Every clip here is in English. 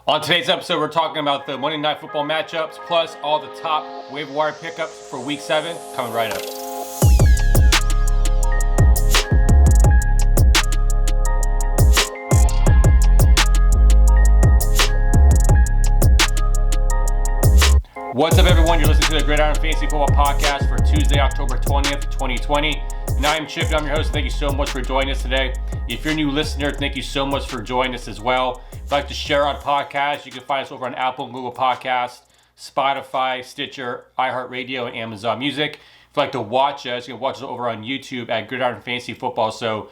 On today's episode, we're talking about the Monday Night Football matchups, plus all the top waiver wire pickups for Week 7, coming right up. What's up, everyone? You're listening to the Gridiron Fantasy Football Podcast for Tuesday, October 20th, 2020. And I'm Chip, and I'm your host. Thank you so much for joining us today. If you're a new listener, thank you so much for joining us as well. If you'd like to share our podcast, you can find us over on Apple and Google Podcasts, Spotify, Stitcher, iHeartRadio, and Amazon Music. If you'd like to watch us, you can watch us over on YouTube at Gridiron Fantasy Football. So,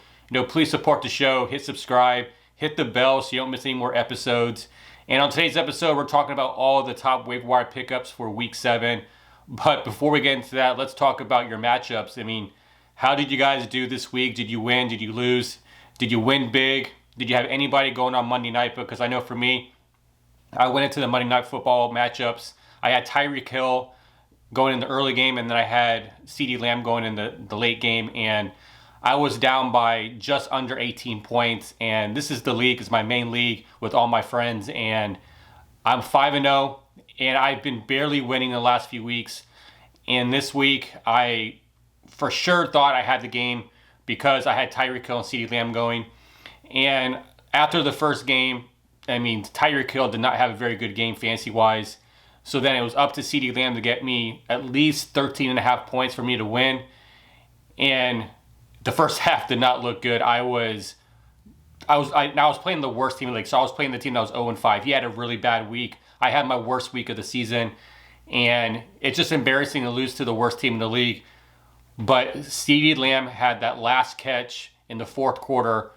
please support the show, hit subscribe, hit the bell so you don't miss any more episodes. And on today's episode, we're talking about all the top waiver wire pickups for Week 7. But before we get into that, let's talk about your matchups. How did you guys do this week? Did you win? Did you lose? Did you win big? Did you have anybody going on Monday night? Because I know for me, I went into the Monday Night Football matchups. I had Tyreek Hill going in the early game, and then I had CeeDee Lamb going in the late game. And I was down by just under 18 points. And this is the league. It's my main league with all my friends. And I'm 5-0, and I've been barely winning the last few weeks. And this week, I for sure thought I had the game because I had Tyreek Hill and CeeDee Lamb going. And after the first game, Tyreek Hill did not have a very good game fantasy-wise. So then it was up to CeeDee Lamb to get me at least 13.5 points for me to win. And the first half did not look good. I was playing the worst team in the league. So I was playing the team that was 0-5. He had a really bad week. I had my worst week of the season. And it's just embarrassing to lose to the worst team in the league. But CeeDee Lamb had that last catch in the fourth quarter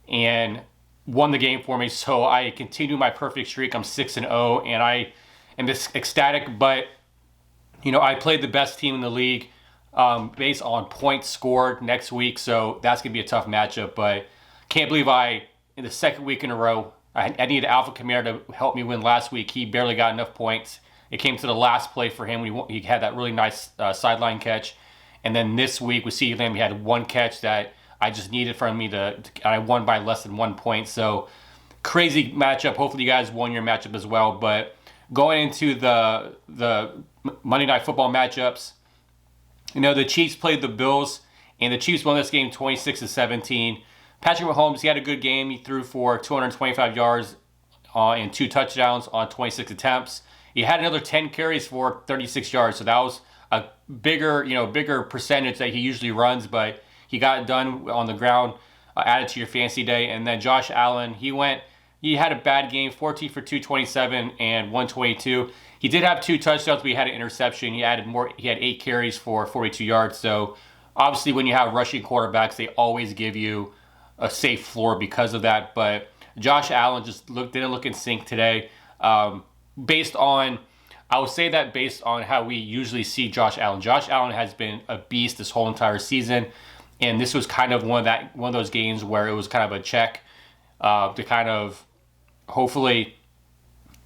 and won the game for me. So I continue my perfect streak. I'm 6-0, and I am just ecstatic. But, I played the best team in the league based on points scored next week. So that's going to be a tough matchup. But can't believe in the second week in a row, I needed Alpha Kamara to help me win last week. He barely got enough points. It came to the last play for him when he had that really nice sideline catch. And then this week with CeeDee Lamb, he had one catch that I just needed from me and I won by less than 1 point. So crazy matchup. Hopefully you guys won your matchup as well. But going into the Monday Night Football matchups, the Chiefs played the Bills, and the Chiefs won this game 26-17. Patrick Mahomes, he had a good game. He threw for 225 yards and 2 touchdowns on 26 attempts. He had another 10 carries for 36 yards, so that was a bigger percentage that he usually runs, but he got it done on the ground, added to your fantasy day. And then Josh Allen, he had a bad game, 14 for 227 and 122. He did have 2 touchdowns, but he had an interception. He had 8 carries for 42 yards. So obviously when you have rushing quarterbacks, they always give you a safe floor because of that. But Josh Allen just didn't look in sync today. Based on how we usually see Josh Allen. Josh Allen has been a beast this whole entire season, and this was kind of one of those games where it was kind of a check to kind of hopefully,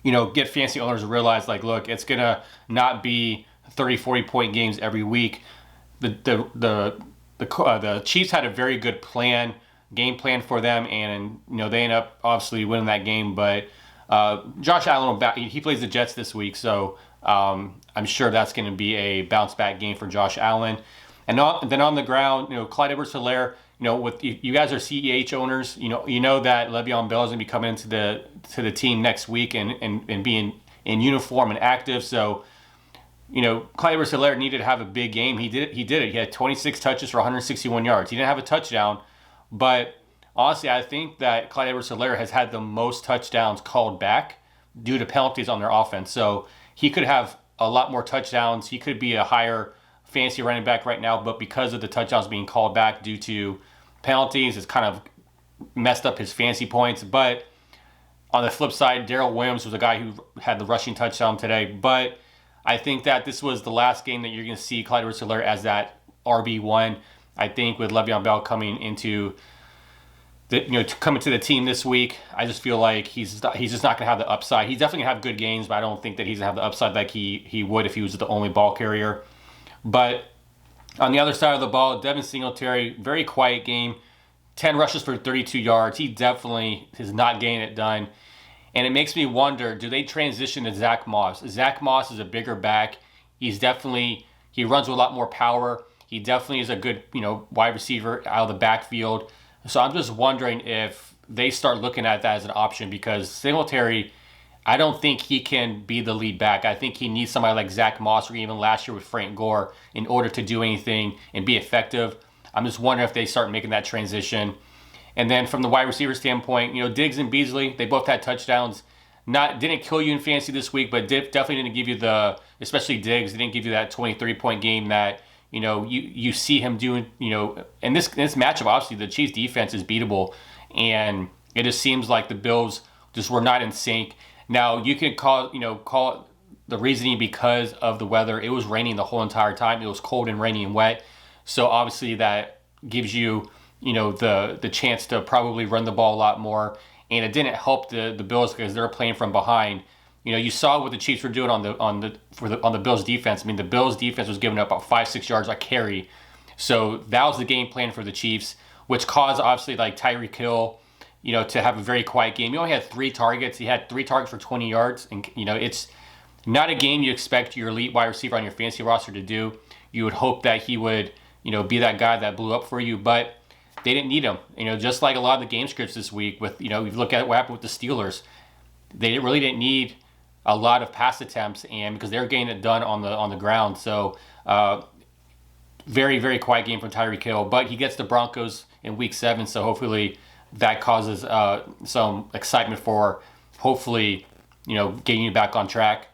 get fantasy owners to realize, look, it's gonna not be 30, 40 point games every week. The Chiefs had a very good game plan for them, and they end up obviously winning that game, but. Josh Allen, he plays the Jets this week, so I'm sure that's going to be a bounce back game for Josh Allen. And then on the ground, Clyde Edwards-Helaire, with you guys are CEH owners, you know that Le'Veon Bell is going to be coming into the team next week and being in uniform and active. So, Clyde Edwards-Helaire needed to have a big game. He did it. He had 26 touches for 161 yards. He didn't have a touchdown, but honestly, I think that Clyde Edwards-Helaire has had the most touchdowns called back due to penalties on their offense. So he could have a lot more touchdowns. He could be a higher fantasy running back right now, but because of the touchdowns being called back due to penalties, it's kind of messed up his fantasy points. But on the flip side, Darrell Williams was a guy who had the rushing touchdown today. But I think that this was the last game that you're going to see Clyde Edwards-Helaire as that RB1. I think with Le'Veon Bell coming into coming to the team this week, I just feel like he's just not going to have the upside. He's definitely going to have good games, but I don't think that he's going to have the upside like he would if he was the only ball carrier. But on the other side of the ball, Devin Singletary, very quiet game, 10 rushes for 32 yards. He definitely is not getting it done. And it makes me wonder, do they transition to Zach Moss? Zach Moss is a bigger back. He runs with a lot more power. He definitely is a good, wide receiver out of the backfield. So I'm just wondering if they start looking at that as an option, because Singletary, I don't think he can be the lead back. I think he needs somebody like Zach Moss, or even last year with Frank Gore, in order to do anything and be effective. I'm just wondering if they start making that transition. And then from the wide receiver standpoint, Diggs and Beasley, they both had touchdowns. Didn't kill you in fantasy this week, but definitely didn't give you especially Diggs, didn't give you that 23-point game that you see him doing. And this matchup, obviously the Chiefs defense is beatable, and it just seems like the Bills just were not in sync. Now you can call it the reasoning because of the weather. It was raining the whole entire time. It was cold and rainy and wet, so obviously that gives you the chance to probably run the ball a lot more. And it didn't help the Bills because they're playing from behind. You saw what the Chiefs were doing on the Bills defense. I mean, the Bills defense was giving up about 5-6 yards a carry. So that was the game plan for the Chiefs, which caused obviously like Tyreek Hill, to have a very quiet game. He only had 3 targets. He had 3 targets for 20 yards, and it's not a game you expect your elite wide receiver on your fantasy roster to do. You would hope that he would, be that guy that blew up for you, but they didn't need him. Just like a lot of the game scripts this week with, you look at what happened with the Steelers. They really didn't need a lot of pass attempts, and because they're getting it done on the ground. So very, very quiet game from Tyreek Hill, but he gets the Broncos in week 7. So hopefully that causes some excitement for hopefully, getting you back on track.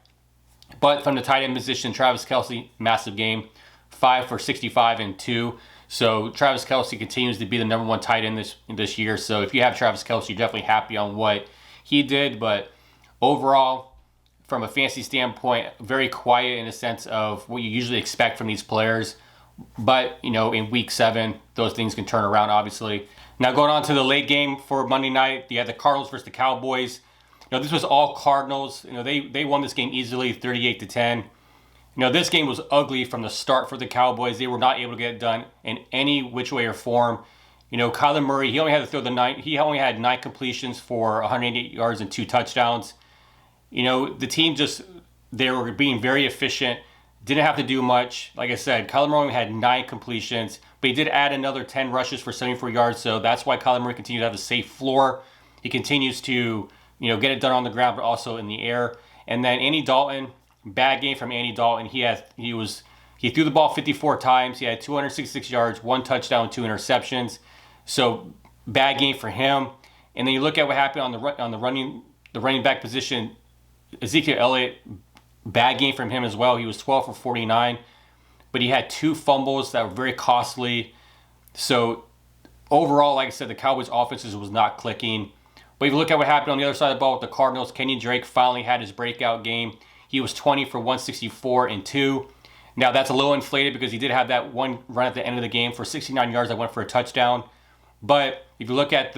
But from the tight end position, Travis Kelce, massive game, 5 for 65 and 2. So Travis Kelce continues to be the number 1 tight end this year. So if you have Travis Kelce, you're definitely happy on what he did. But overall, from a fantasy standpoint, very quiet in the sense of what you usually expect from these players. But, in week 7, those things can turn around, obviously. Now going on to the late game for Monday night, you had the Cardinals versus the Cowboys. This was all Cardinals. They won this game easily, 38-10. This game was ugly from the start for the Cowboys. They were not able to get it done in any which way or form. Kyler Murray, he only had to throw he only had 9 completions for 188 yards and 2 touchdowns. The team they were being very efficient, didn't have to do much. Like I said, Kyler Murray had 9 completions, but he did add another 10 rushes for 74 yards. So that's why Kyler Murray continues to have a safe floor. He continues to, get it done on the ground, but also in the air. And then Andy Dalton, bad game from Andy Dalton. He threw the ball 54 times. He had 266 yards, 1 touchdown, 2 interceptions. So bad game for him. And then you look at what happened on the running back position. Ezekiel Elliott, bad game from him as well. He was 12 for 49, but he had 2 fumbles that were very costly. So overall, like I said, the Cowboys' offenses was not clicking. But if you look at what happened on the other side of the ball with the Cardinals, Kenyon Drake finally had his breakout game. He was 20 for 164 and 2. Now that's a little inflated because he did have that one run at the end of the game for 69 yards that went for a touchdown. But if you look at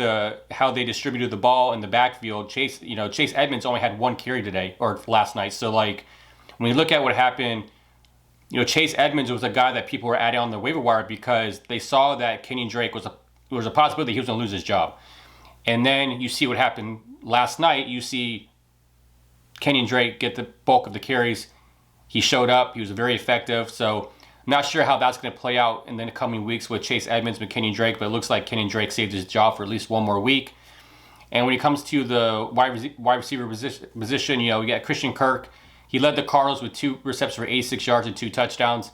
how they distributed the ball in the backfield, Chase Edmonds only had 1 carry today or last night. So like when you look at what happened, Chase Edmonds was a guy that people were adding on the waiver wire because they saw that Kenyon Drake was a possibility he was going to lose his job. And then you see what happened last night. You see Kenyon Drake get the bulk of the carries. He showed up. He was very effective. So I'm not sure how that's going to play out in the coming weeks with Chase Edmonds and Kenyon Drake, but it looks like Kenyon Drake saved his job for at least 1 more week. And when it comes to the wide receiver position, we got Christian Kirk. He led the Cardinals with 2 receptions for 86 yards and 2 touchdowns.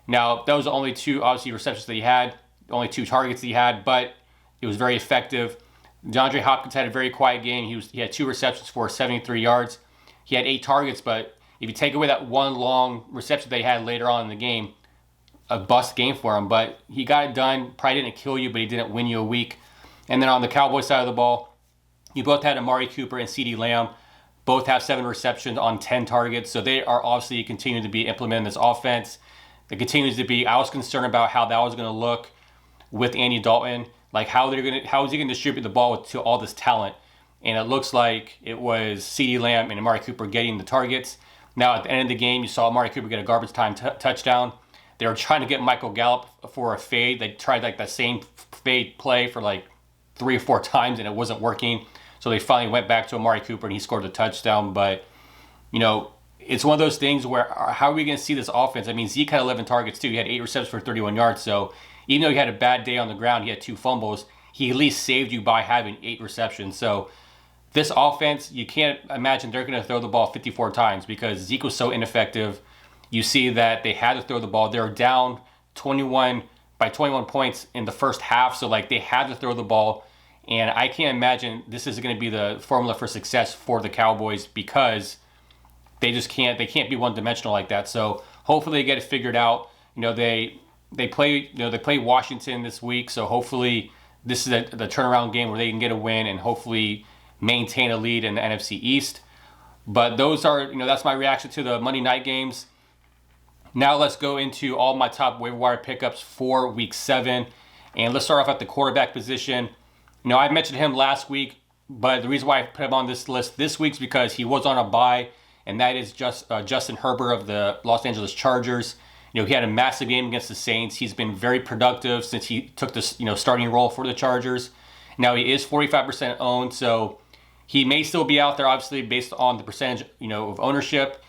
Now, that was the only 2, obviously, receptions that he had, only 2 targets that he had, but it was very effective. DeAndre Hopkins had a very quiet game. He had 2 receptions for 73 yards. He had 8 targets, but if you take away that 1 long reception they had later on in the game, a bust game for him. But he got it done. Probably didn't kill you, but he didn't win you a week. And then on the Cowboys side of the ball, you both had Amari Cooper and CeeDee Lamb. Both have 7 receptions on 10 targets. So they are obviously continuing to be implementing this offense. It continues to be, I was concerned about how that was going to look with Andy Dalton. Like how is he going to distribute the ball to all this talent? And it looks like it was CeeDee Lamb and Amari Cooper getting the targets. Now, at the end of the game, you saw Amari Cooper get a garbage time touchdown. They were trying to get Michael Gallup for a fade. They tried like that same fade play for like 3 or 4 times, and it wasn't working. So they finally went back to Amari Cooper and he scored the touchdown. But, it's one of those things where how are we going to see this offense? I mean, Zeke had 11 targets too. He had 8 receptions for 31 yards. So even though he had a bad day on the ground, he had 2 fumbles. He at least saved you by having 8 receptions. So this offense, you can't imagine they're going to throw the ball 54 times because Zeke was so ineffective. You see that they had to throw the ball. They were down 21 points in the first half. So they had to throw the ball. And I can't imagine this is going to be the formula for success for the Cowboys because they can't be one-dimensional like that. So hopefully they get it figured out. They play Washington this week, so hopefully this is the turnaround game where they can get a win and hopefully maintain a lead in the NFC East. But those are, that's my reaction to the Monday night games. Now let's go into all my top waiver wire pickups for Week 7, and let's start off at the quarterback position. I mentioned him last week, but the reason why I put him on this list this week is because he was on a bye. And that is Justin Herbert of the Los Angeles Chargers. He had a massive game against the Saints. He's been very productive since he took this, starting role for the Chargers. Now he is 45% owned, so he may still be out there, obviously, based on the percentage, of ownership.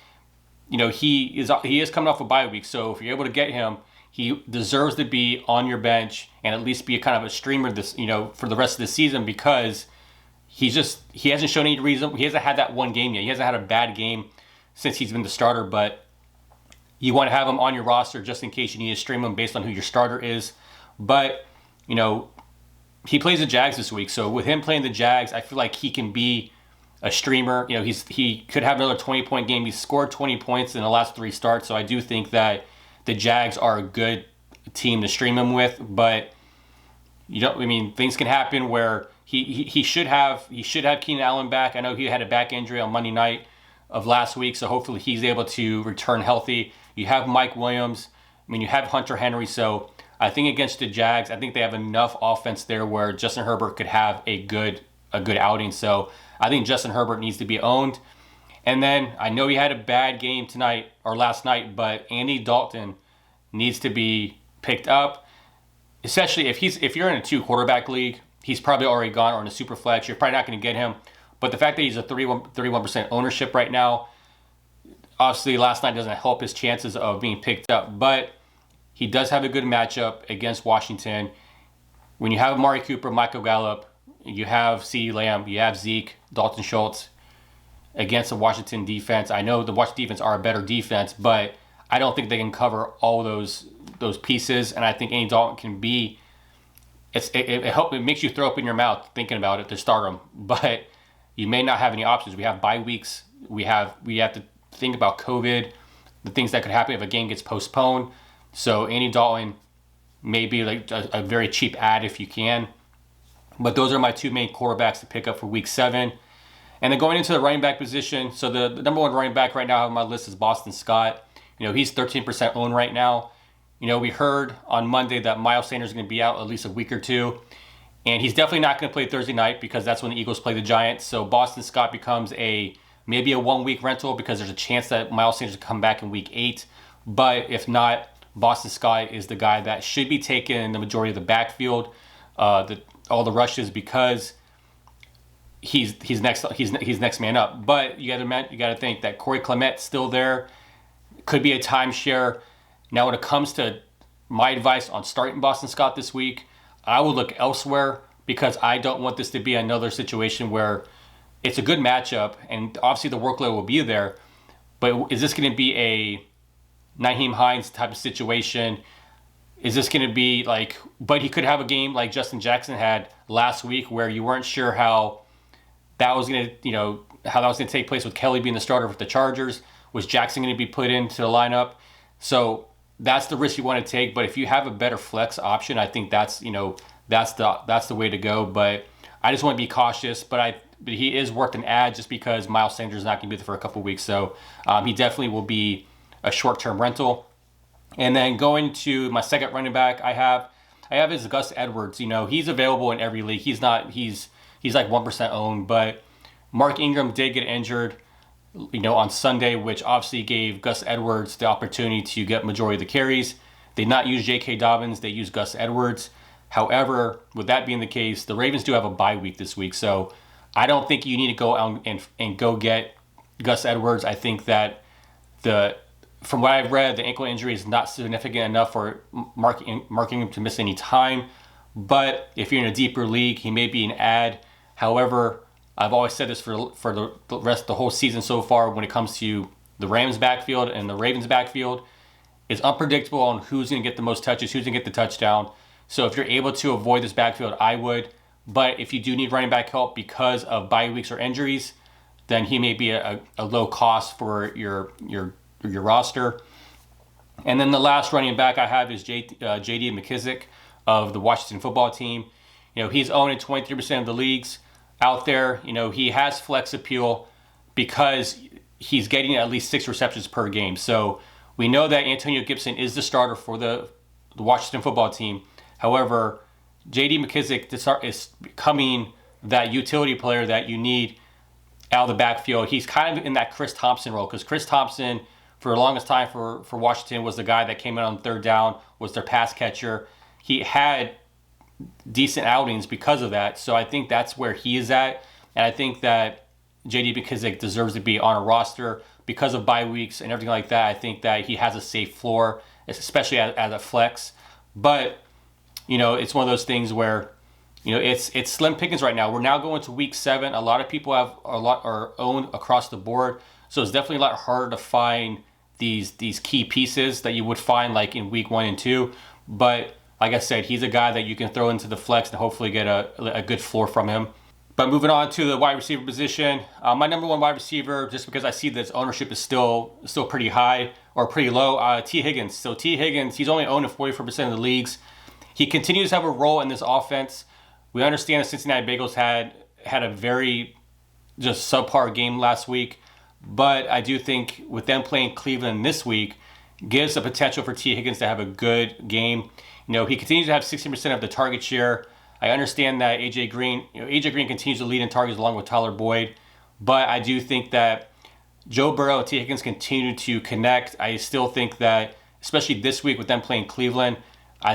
He is coming off a bye week, so if you're able to get him, he deserves to be on your bench and at least be a kind of a streamer this, for the rest of the season because he hasn't shown any reason. He hasn't had that one game yet. He hasn't had a bad game since he's been the starter, but you want to have him on your roster just in case you need to stream him based on who your starter is. But, he plays the Jags this week. So with him playing the Jags, I feel like he can be a streamer. He could have another 20-point game. He's scored 20 points in the last 3 starts. So I do think that the Jags are a good team to stream him with. But, things can happen where He should have Keenan Allen back. I know he had a back injury on Monday night of last week, so hopefully he's able to return healthy. You have Mike Williams. You have Hunter Henry. So I think against the Jags, I think they have enough offense there where Justin Herbert could have a good outing. So I think Justin Herbert needs to be owned. And then I know he had a bad game tonight or last night, but Andy Dalton needs to be picked up, especially if you're in a 2-quarterback league. He's probably already gone, or in a super flex. You're probably not going to get him. But the fact that he's a 31% ownership right now, obviously last night doesn't help his chances of being picked up. But he does have a good matchup against Washington. When you have Amari Cooper, Michael Gallup, you have CeeDee Lamb, you have Zeke, Dalton Schultz against the Washington defense. I know the Washington defense are a better defense, but I don't think they can cover all those pieces. And I think Andy Dalton can be... It makes you throw up in your mouth thinking about it to start him, but you may not have any options. We have bye weeks. We have to think about COVID, the things that could happen if a game gets postponed. So Andy Dalton may be a very cheap ad if you can. But those are my 2 main quarterbacks to pick up for Week 7. And then going into the running back position, so the number 1 running back right now on my list is Boston Scott. He's 13% owned right now. We heard on Monday that Miles Sanders is going to be out at least a week or 2. And he's definitely not going to play Thursday night because that's when the Eagles play the Giants. So Boston Scott becomes maybe a 1-week rental because there's a chance that Miles Sanders will come back in Week 8. But if not, Boston Scott is the guy that should be taken in the majority of the backfield, all the rushes, because he's next man up. But you got to think that Corey Clement's still there, could be a timeshare. Now, when it comes to my advice on starting Boston Scott this week, I would look elsewhere because I don't want this to be another situation where it's a good matchup and obviously the workload will be there. But is this going to be a Nyheim Hines type of situation? Is this going to be but he could have a game like Justin Jackson had last week where you weren't sure how that was going to take place with Kelly being the starter with the Chargers. Was Jackson going to be put into the lineup? So that's the risk you want to take. But if you have a better flex option, I think that's the way to go. But I just want to be cautious. But he is worth an ad just because Miles Sanders is not going to be there for a couple of weeks. So he definitely will be a short-term rental. And then going to my second running back, I have is Gus Edwards. He's available in every league. He's like 1% owned, but Mark Ingram did get injured, on Sunday, which obviously gave Gus Edwards the opportunity to get majority of the carries. They did not use J.K. Dobbins. They used Gus Edwards. However, with that being the case, the Ravens do have a bye week this week, so I don't think you need to go out and go get Gus Edwards. I think that from what I've read, the ankle injury is not significant enough for marking him to miss any time. But if you're in a deeper league, he may be an ad. However, I've always said this for the rest of the whole season so far when it comes to the Rams backfield and the Ravens backfield. It's unpredictable on who's going to get the most touches, who's going to get the touchdown. So if you're able to avoid this backfield, I would. But if you do need running back help because of bye weeks or injuries, then he may be a low cost for your roster. And then the last running back I have is J.D. McKissic of the Washington football team. He's owned in 23% of the leagues out there. He has flex appeal because he's getting at least 6 receptions per game. So we know that Antonio Gibson is the starter for the Washington football team. However, J.D. McKissic is becoming that utility player that you need out of the backfield. He's kind of in that Chris Thompson role because Chris Thompson, for the longest time for Washington, was the guy that came in on third down, was their pass catcher. He had decent outings because of that. So I think that's where he is at. And I think that J.D. McKissic deserves to be on a roster because of bye weeks and everything like that. I think that he has a safe floor, especially as a flex. But, it's one of those things where, it's slim pickings right now. We're now going to week 7. A lot of people are owned across the board. So it's definitely a lot harder to find these key pieces that you would find like in week 1 and 2. But like I said, he's a guy that you can throw into the flex and hopefully get a good floor from him. But moving on to the wide receiver position, my number one wide receiver, just because I see that his ownership is still pretty high or pretty low, T. Higgins. So T. Higgins, he's only owned in 44% of the leagues. He continues to have a role in this offense. We understand the Cincinnati Bengals had a very just subpar game last week, but I do think with them playing Cleveland this week gives the potential for T. Higgins to have a good game. He continues to have 60% of the target share. I understand that AJ Green continues to lead in targets along with Tyler Boyd, but I do think that Joe Burrow and T. Higgins continue to connect. I still think that, especially this week with them playing Cleveland, I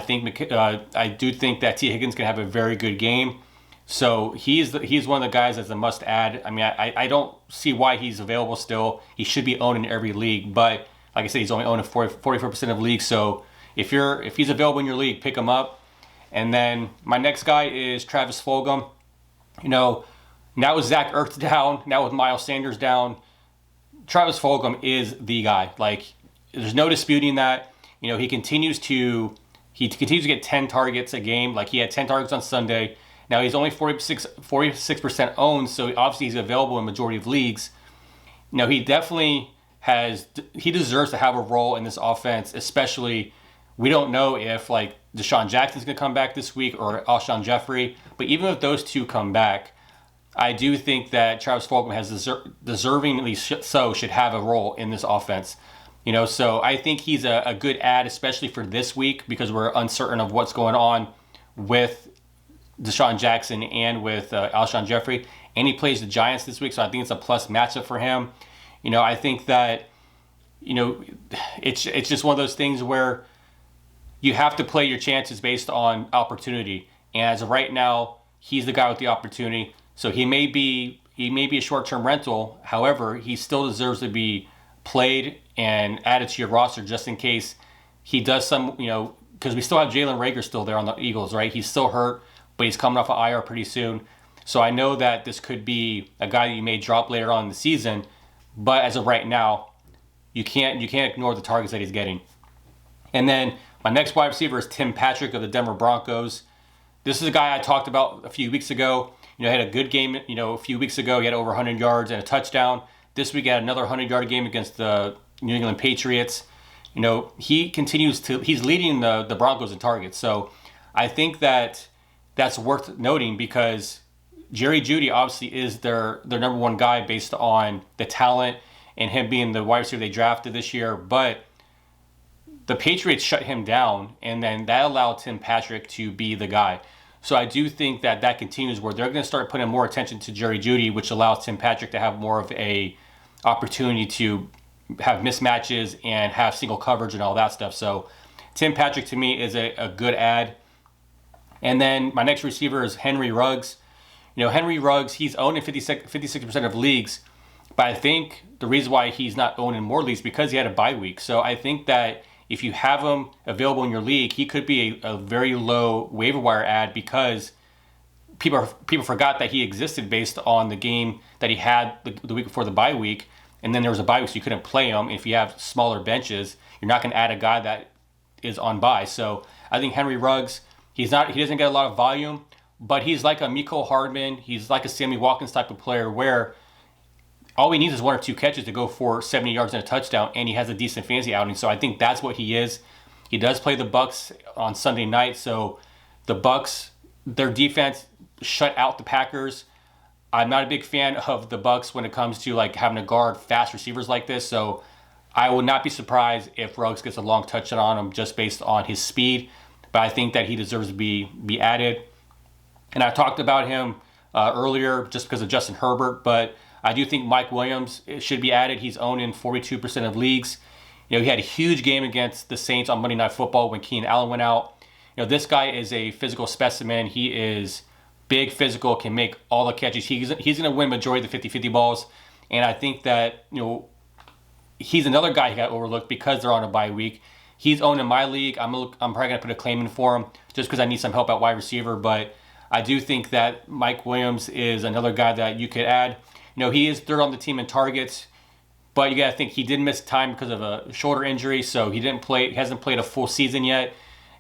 do think that T. Higgins can have a very good game. So he's one of the guys that's a must add. I mean, I don't see why he's available still. He should be owned in every league, but like I said, he's only owned in 44% of leagues. So if he's available in your league, pick him up. And then my next guy is Travis Fulgham. Now with Zach Ertz down, now with Miles Sanders down, Travis Fulgham is the guy. Like, there's no disputing that. He continues to get 10 targets a game. Like, he had 10 targets on Sunday. Now he's only 46% owned, so obviously he's available in majority of leagues. He definitely he deserves to have a role in this offense, especially we don't know if like Deshaun Jackson's going to come back this week or Alshon Jeffrey. But even if those two come back, I do think that Travis Fulgham has deservingly should have a role in this offense. So I think he's a good add, especially for this week because we're uncertain of what's going on with Deshaun Jackson and with Alshon Jeffrey. And he plays the Giants this week, so I think it's a plus matchup for him. I think that, it's just one of those things where you have to play your chances based on opportunity. And as of right now, he's the guy with the opportunity. So he may be a short-term rental. However, he still deserves to be played and added to your roster just in case he does some, because we still have Jalen Reagor still there on the Eagles, right? He's still hurt, but he's coming off of IR pretty soon. So I know that this could be a guy that you may drop later on in the season, but as of right now, you can't ignore the targets that he's getting. And then my next wide receiver is Tim Patrick of the Denver Broncos. This is a guy I talked about a few weeks ago. He had a good game, a few weeks ago. He had over 100 yards and a touchdown. This week he had another 100-yard game against the New England Patriots. He's leading the Broncos in targets. So I think that that's worth noting because Jerry Jeudy obviously is their number one guy based on the talent and him being the wide receiver they drafted this year. But the Patriots shut him down, and then that allowed Tim Patrick to be the guy. So I do think that continues where they're going to start putting more attention to Jerry Jeudy, which allows Tim Patrick to have more of a opportunity to have mismatches and have single coverage and all that stuff. So Tim Patrick to me is a good add. And then my next receiver is Henry Ruggs. Henry Ruggs, he's owned in 56% of leagues, but I think the reason why he's not owned in more leagues because he had a bye week. So I think that if you have him available in your league, he could be a very low waiver wire ad because people forgot that he existed based on the game that he had the week before the bye week, and then there was a bye week, so you couldn't play him. If you have smaller benches, you're not going to add a guy that is on bye. So I think Henry Ruggs, he doesn't get a lot of volume, but he's like a Mecole Hardman, he's like a Sammy Watkins type of player where all he needs is 1 or 2 catches to go for 70 yards and a touchdown, and he has a decent fantasy outing. So I think that's what he is. He does play the Bucs on Sunday night, so the Bucs, their defense shut out the Packers. I'm not a big fan of the Bucs when it comes to like having to guard fast receivers like this, so I would not be surprised if Ruggs gets a long touchdown on him just based on his speed, but I think that he deserves to be added. And I talked about him earlier just because of Justin Herbert, but I do think Mike Williams should be added. He's owned in 42% of leagues. He had a huge game against the Saints on Monday Night Football when Keenan Allen went out. This guy is a physical specimen. He is big, physical, can make all the catches. He's going to win majority of the 50-50 balls. And I think that, he's another guy who got overlooked because they're on a bye week. He's owned in my league. I'm probably going to put a claim in for him just because I need some help at wide receiver. But I do think that Mike Williams is another guy that you could add. He is third on the team in targets, but you got to think he did miss time because of a shoulder injury, so he hasn't played a full season yet.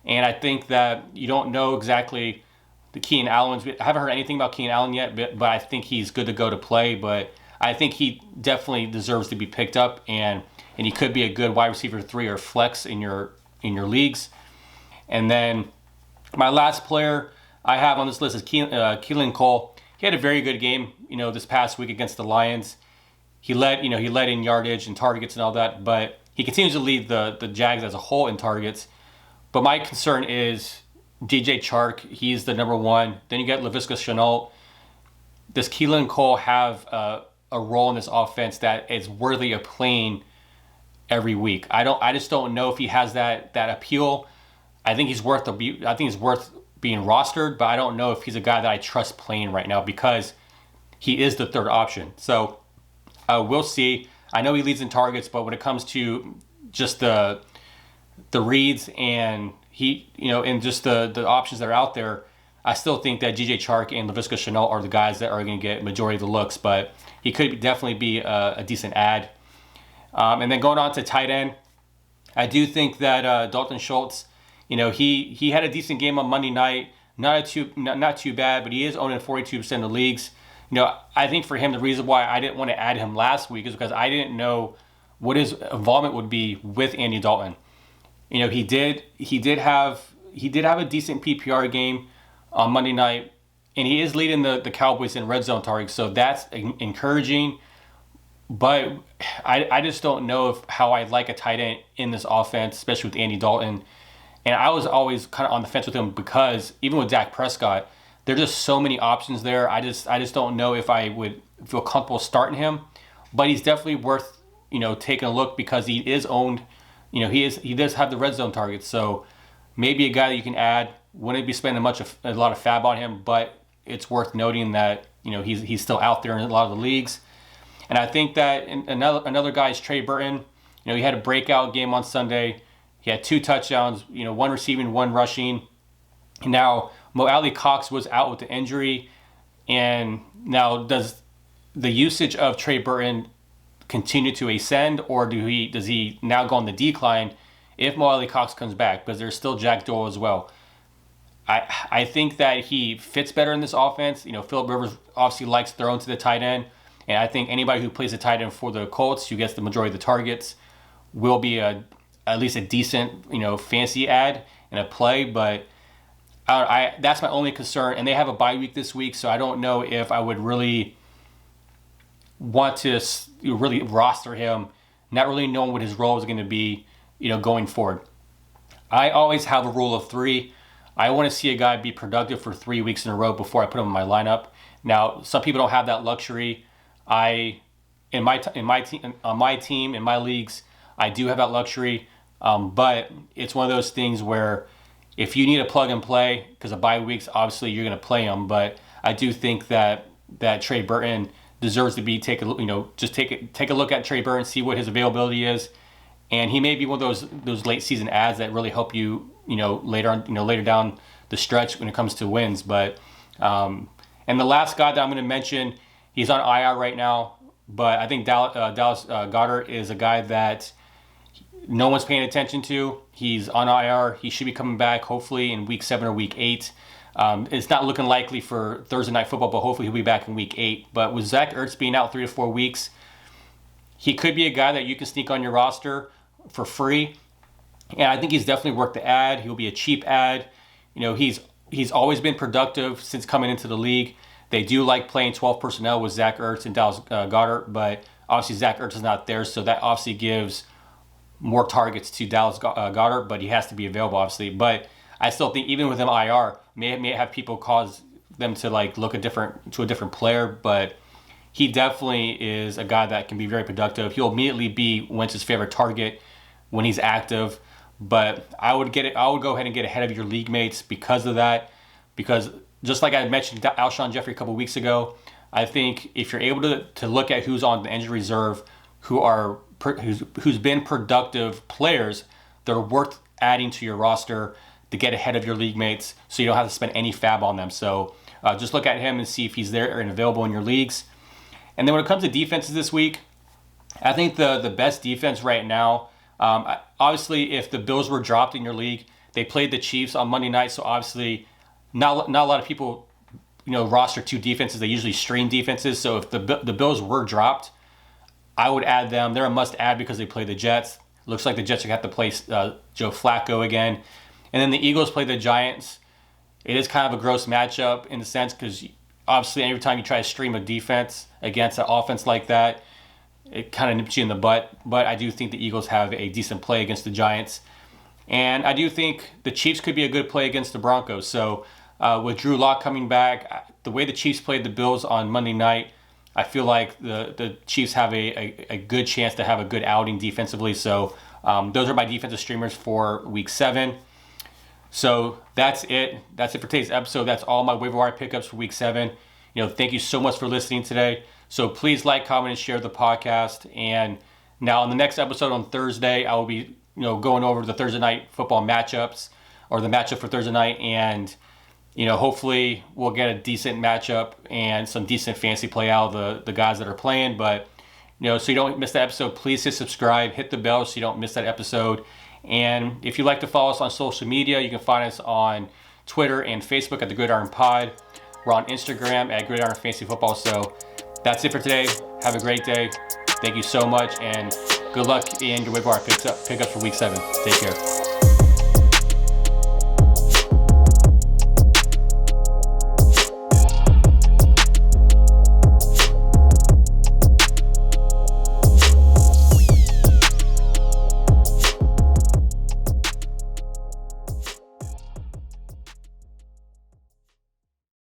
And I think that you don't know exactly the Keenan Allen's. I haven't heard anything about Keenan Allen yet, but I think he's good to go to play. But I think he definitely deserves to be picked up, and he could be a good wide receiver 3 or flex in your leagues. And then my last player I have on this list is Keelan Cole. He had a very good game, this past week against the Lions. He led in yardage and targets and all that, but he continues to lead the Jags as a whole in targets. But my concern is DJ Chark. He's the number one. Then you get Laviska Shenault. Does Keelan Cole have a role in this offense that is worthy of playing every week? I just don't know if he has that appeal. I think he's worth being rostered, but I don't know if he's a guy that I trust playing right now because he is the third option. So we'll see. I know he leads in targets, but when it comes to just the reads and and just the options that are out there, I still think that DJ Chark and Laviska Shenault are the guys that are going to get majority of the looks, but he could definitely be a decent ad. And then going on to tight end, I do think that Dalton Schultz, he had a decent game on Monday night. Not too bad, but he is owned in 42% of leagues. I think for him, the reason why I didn't want to add him last week is because I didn't know what his involvement would be with Andy Dalton. He did have a decent PPR game on Monday night, and he is leading the Cowboys in red zone targets, so that's encouraging. But I just don't know how I like a tight end in this offense, especially with Andy Dalton. And I was always kind of on the fence with him because even with Dak Prescott, there's just so many options there. I just don't know if I would feel comfortable starting him. But he's definitely worth taking a look because he is owned. He does have the red zone targets, so maybe a guy that you can add. Wouldn't be spending a lot of fab on him, but it's worth noting that he's still out there in a lot of the leagues. And I think that another guy is Trey Burton. He had a breakout game on Sunday. He had 2 touchdowns, 1 receiving, 1 rushing. Now, Mo Alley Cox was out with the injury. And now, does the usage of Trey Burton continue to ascend, or does he now go on the decline if Mo Alley Cox comes back? Because there's still Jack Doyle as well. I think that he fits better in this offense. Philip Rivers obviously likes throwing to the tight end. And I think anybody who plays the tight end for the Colts, who gets the majority of the targets, will be at least a decent, fancy ad and a play. But that's my only concern. And they have a bye week this week, so I don't know if I would really want to really roster him, not really knowing what his role is going to be, going forward. I always have a rule of 3. I want to see a guy be productive for 3 weeks in a row before I put him in my lineup. Now, some people don't have that luxury. In my team, in my leagues, I do have that luxury. But it's one of those things where if you need a plug and play, because of bye weeks, obviously you're going to play them. But I do think that Trey Burton deserves to be take a look at Trey Burton, see what his availability is, and he may be one of those late season ads that really help you later down the stretch when it comes to wins. But and the last guy that I'm going to mention, he's on IR right now, but I think Dallas Goedert is a guy that no one's paying attention to. He's on IR. He should be coming back hopefully in week 7 or week 8. It's not looking likely for Thursday Night Football, but hopefully he'll be back in week 8. But with Zach Ertz being out 3 to 4 weeks, he could be a guy that you can sneak on your roster for free. And I think he's definitely worth the ad. He'll be a cheap ad. He's always been productive since coming into the league. They do like playing 12 personnel with Zach Ertz and Dallas Goedert, but obviously Zach Ertz is not there, so that obviously gives more targets to Dallas Goedert, but he has to be available, obviously. But I still think even with him IR, may have people cause them to look to a different player, but he definitely is a guy that can be very productive. He'll immediately be Wentz's favorite target when he's active, but I would go ahead and get ahead of your league mates because of that. Because just like I mentioned Alshon Jeffrey a couple weeks ago, I think if you're able to look at who's on the injury reserve, who's been productive players that are worth adding to your roster to get ahead of your league mates, so you don't have to spend any fab on them. So just look at him and see if he's there and available in your leagues. And then when it comes to defenses this week, I think the best defense right now, obviously if the Bills were dropped in your league, they played the Chiefs on Monday night, so obviously not a lot of people roster 2 defenses. They usually stream defenses, so if the Bills were dropped, I would add them. They're a must add because they play the Jets. Looks like the Jets are going to have to play Joe Flacco again. And then the Eagles play the Giants. It is kind of a gross matchup in the sense because obviously every time you try to stream a defense against an offense like that, it kind of nips you in the butt. But I do think the Eagles have a decent play against the Giants. And I do think the Chiefs could be a good play against the Broncos. So with Drew Lock coming back, the way the Chiefs played the Bills on Monday night, I feel like the Chiefs have a good chance to have a good outing defensively. So those are my defensive streamers for week 7. So that's it. That's it for today's episode. That's all my waiver wire pickups for week 7. Thank you so much for listening today. So please like, comment, and share the podcast. And now in the next episode on Thursday, I will be going over the Thursday night football matchups, or the matchup for Thursday night, and hopefully we'll get a decent matchup and some decent fantasy play out of the guys that are playing. But so you don't miss that episode, please hit subscribe, hit the bell so you don't miss that episode. And if you'd like to follow us on social media, you can find us on Twitter and Facebook at the Gridiron Pod. We're on Instagram at Gridiron Fantasy Football. So that's it for today. Have a great day. Thank you so much, and good luck in your waiver wire pickups for week 7. Take care.